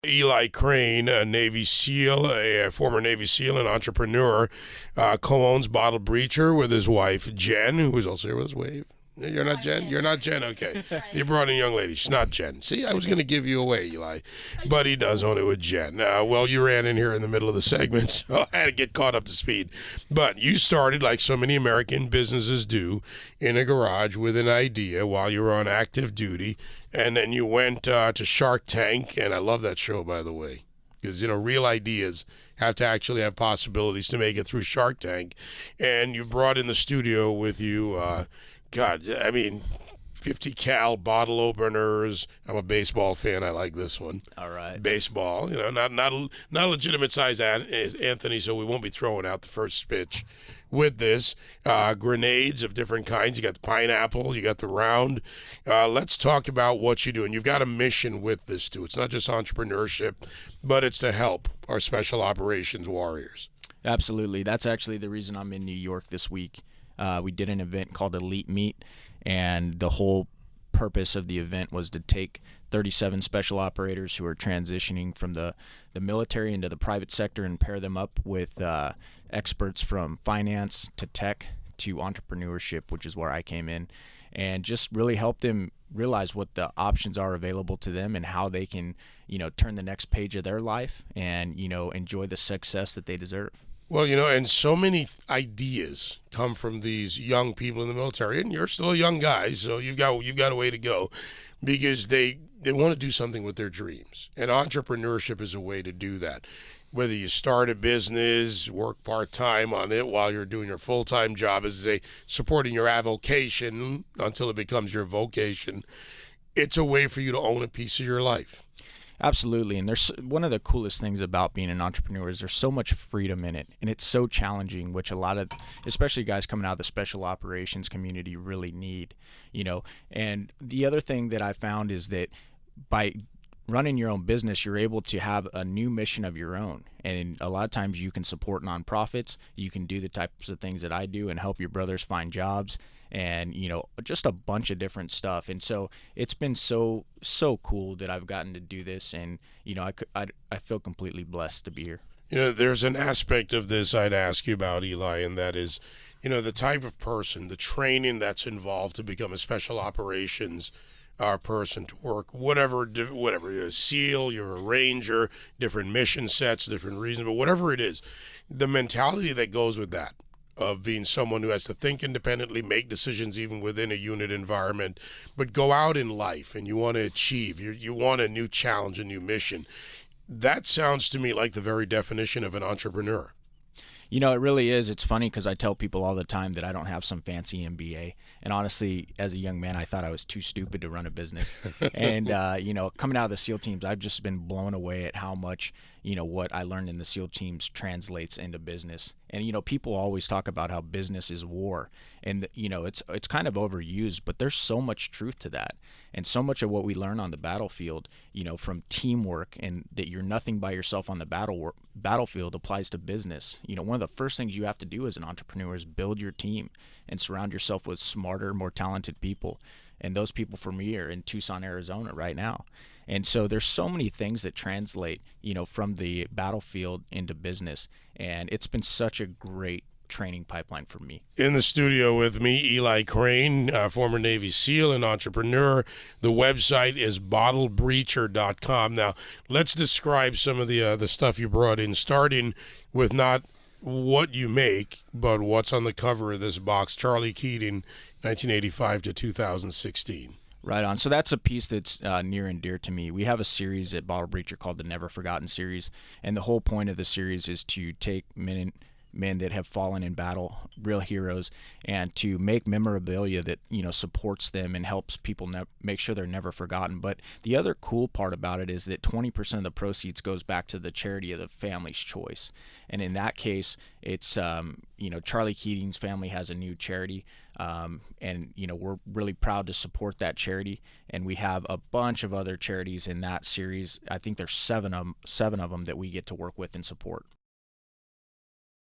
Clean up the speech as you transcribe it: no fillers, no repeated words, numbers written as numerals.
Eli Crane, a Navy SEAL, a former Navy SEAL and entrepreneur, co-owns Bottle Breacher with his wife, Jen, who's also here with us. Wave. You're not Jen? You're not Jen? Okay. You brought in a young lady. She's not Jen. See, I was going to give you away, Eli. But he does own it with Jen. Well, you ran in here in the middle of the segment, so I had to get caught up to speed. But you started, like so many American businesses do, in a garage with an idea while you were on active duty. And then you went to Shark Tank. And I love that show, by the way. Because, real ideas have to actually have possibilities to make it through Shark Tank. And you brought in the studio with you... God, 50 cal bottle openers. I'm a baseball fan. I like this one. All right. Baseball, not a legitimate size Anthony, so we won't be throwing out the first pitch with this. Grenades of different kinds. You got the pineapple. You got the round. Let's talk about what you do. And you've got a mission with this, too. It's not just entrepreneurship, but it's to help our special operations warriors. Absolutely. That's actually the reason I'm in New York this week. We did an event called Elite Meet, and the whole purpose of the event was to take 37 special operators who are transitioning from the military into the private sector and pair them up with experts from finance to tech to entrepreneurship, which is where I came in, and just really help them realize what the options are available to them and how they can, turn the next page of their life and, enjoy the success that they deserve. Well, and so many ideas come from these young people in the military, and you're still a young guy, so you've got a way to go, because they want to do something with their dreams, and entrepreneurship is a way to do that. Whether you start a business, work part-time on it while you're doing your full-time job, as supporting your avocation until it becomes your vocation, it's a way for you to own a piece of your life. Absolutely, and there's one of the coolest things about being an entrepreneur is there's so much freedom in it, and it's so challenging, which a lot of, especially guys coming out of the special operations community, really need, And the other thing that I found is that by running your own business, you're able to have a new mission of your own, and a lot of times you can support nonprofits, you can do the types of things that I do and help your brothers find jobs, and just a bunch of different stuff. And so it's been so cool that I've gotten to do this, and I feel completely blessed to be here. There's an aspect of this I'd ask you about, Eli, and that is the type of person, the training that's involved to become a special operations person, to work whatever you're a SEAL, you're a Ranger, different mission sets, different reasons, but whatever it is, the mentality that goes with that, of being someone who has to think independently, make decisions even within a unit environment, but go out in life and you want to achieve, you want a new challenge, a new mission. That sounds to me like the very definition of an entrepreneur. It really is. It's funny because I tell people all the time that I don't have some fancy MBA. And honestly, as a young man, I thought I was too stupid to run a business. And, coming out of the SEAL teams, I've just been blown away at how much, what I learned in the SEAL teams translates into business. And, people always talk about how business is war. And, it's kind of overused, but there's so much truth to that. And so much of what we learn on the battlefield, from teamwork, and that you're nothing by yourself on the battlefield applies to business. One of the first things you have to do as an entrepreneur is build your team and surround yourself with smarter, more talented people. And those people for me are in Tucson, Arizona right now. And so there's so many things that translate, from the battlefield into business. And it's been such a great training pipeline for me. In the studio with me, Eli Crane, former Navy SEAL and entrepreneur. The website is bottlebreacher.com. Now, let's describe some of the stuff you brought in, starting with not what you make, but what's on the cover of this box. Charlie Keating, 1985 to 2016. Right on. So that's a piece that's near and dear to me. We have a series at Bottle Breacher called the Never Forgotten series, and the whole point of the series is to take men that have fallen in battle, real heroes, and to make memorabilia that supports them and helps people make sure they're never forgotten. But the other cool part about it is that 20% of the proceeds goes back to the charity of the family's choice. And in that case, it's Charlie Keating's family has a new charity, and we're really proud to support that charity. And we have a bunch of other charities in that series. I think there's seven of them that we get to work with and support.